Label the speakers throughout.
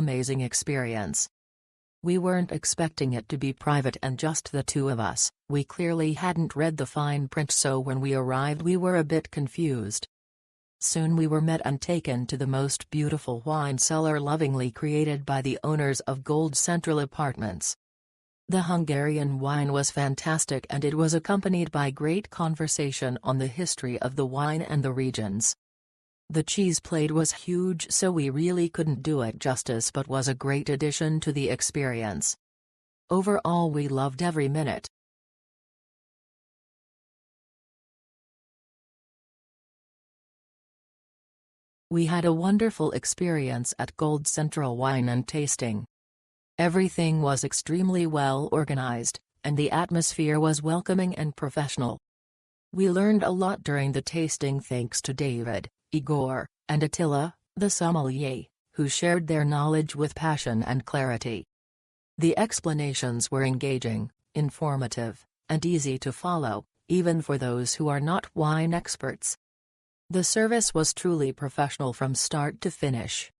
Speaker 1: amazing experience. We weren't expecting it to be private and just the two of us. We clearly hadn't read the fine print, so when we arrived we were a bit confused. Soon we were met and taken to the most beautiful wine cellar lovingly created by the owners of Goldcentral apartments. The Hungarian wine was fantastic, and it was accompanied by great conversation on the history of the wine and the regions. The cheese plate was huge, so we really couldn't do it justice, but was a great addition to the experience. Overall, we loved every minute. We had a wonderful experience at Goldcentral Wine and Tasting. Everything was extremely well organized, and the atmosphere was welcoming and professional. We learned a lot during the tasting thanks to David, Igor, and Attila, the sommelier, who shared their knowledge with passion and clarity. The explanations were engaging, informative, and easy to follow, even for those who are not wine experts. The service was truly professional from start to finish.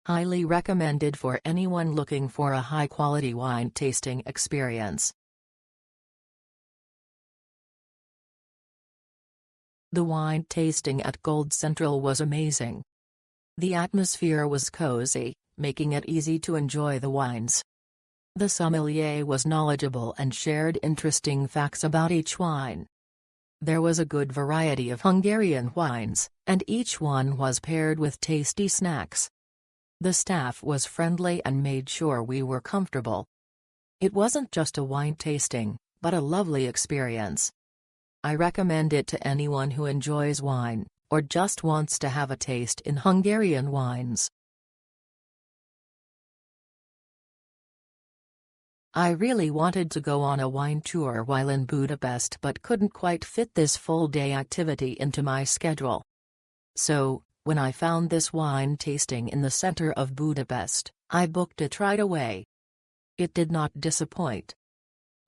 Speaker 1: Highly recommended for anyone looking for a high-quality wine tasting experience. The wine tasting at Goldcentral was amazing. The atmosphere was cozy, making it easy to enjoy the wines. The sommelier was knowledgeable and shared interesting facts about each wine. There was a good variety of Hungarian wines, and each one was paired with tasty snacks. The staff was friendly and made sure we were comfortable. It wasn't just a wine tasting, but a lovely experience. I recommend it to anyone who enjoys wine, or just wants to have a taste in Hungarian wines. I really wanted to go on a wine tour while in Budapest, but couldn't quite fit this full-day activity into my schedule. So, when I found this wine tasting in the center of Budapest, I booked it right away. It did not disappoint.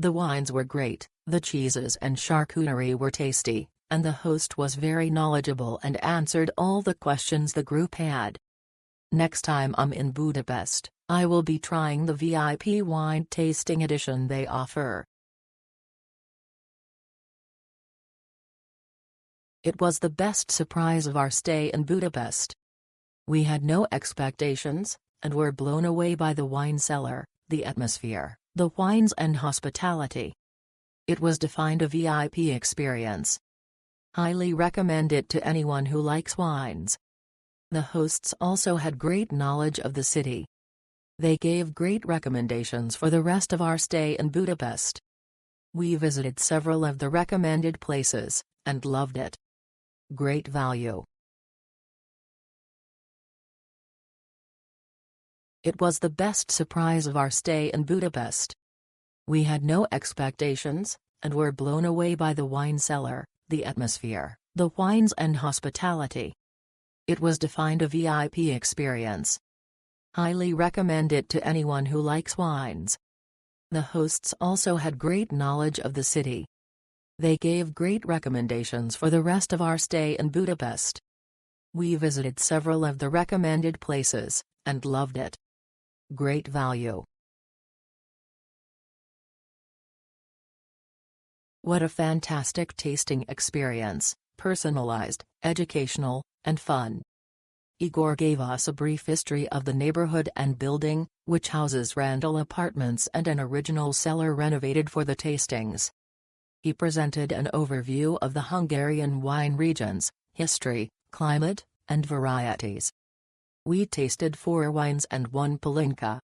Speaker 1: The wines were great, the cheeses and charcuterie were tasty, and the host was very knowledgeable and answered all the questions the group had. Next time I'm in Budapest, I will be trying the VIP wine tasting edition they offer. It was the best surprise of our stay in Budapest. We had no expectations, and were blown away by the wine cellar, the atmosphere, the wines and hospitality. It was defined a VIP experience. Highly recommend it to anyone who likes wines. The hosts also had great knowledge of the city. They gave great recommendations for the rest of our stay in Budapest. We visited several of the recommended places, and loved it. Great value. It was the best surprise of our stay in Budapest. We had no expectations, and were blown away by the wine cellar, the atmosphere, the wines and hospitality. It was defined a VIP experience. Highly recommend it to anyone who likes wines. The hosts also had great knowledge of the city. They gave great recommendations for the rest of our stay in Budapest. We visited several of the recommended places, and loved it. Great value. What a fantastic tasting experience, personalized, educational, and fun. Igor gave us a brief history of the neighborhood and building, which houses rental apartments and an original cellar renovated for the tastings. He presented an overview of the Hungarian wine regions, history, climate, and varieties. We tasted 4 wines and 1 palinka.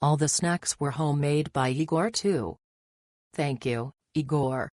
Speaker 1: All the snacks were homemade by Igor too. Thank you, Igor.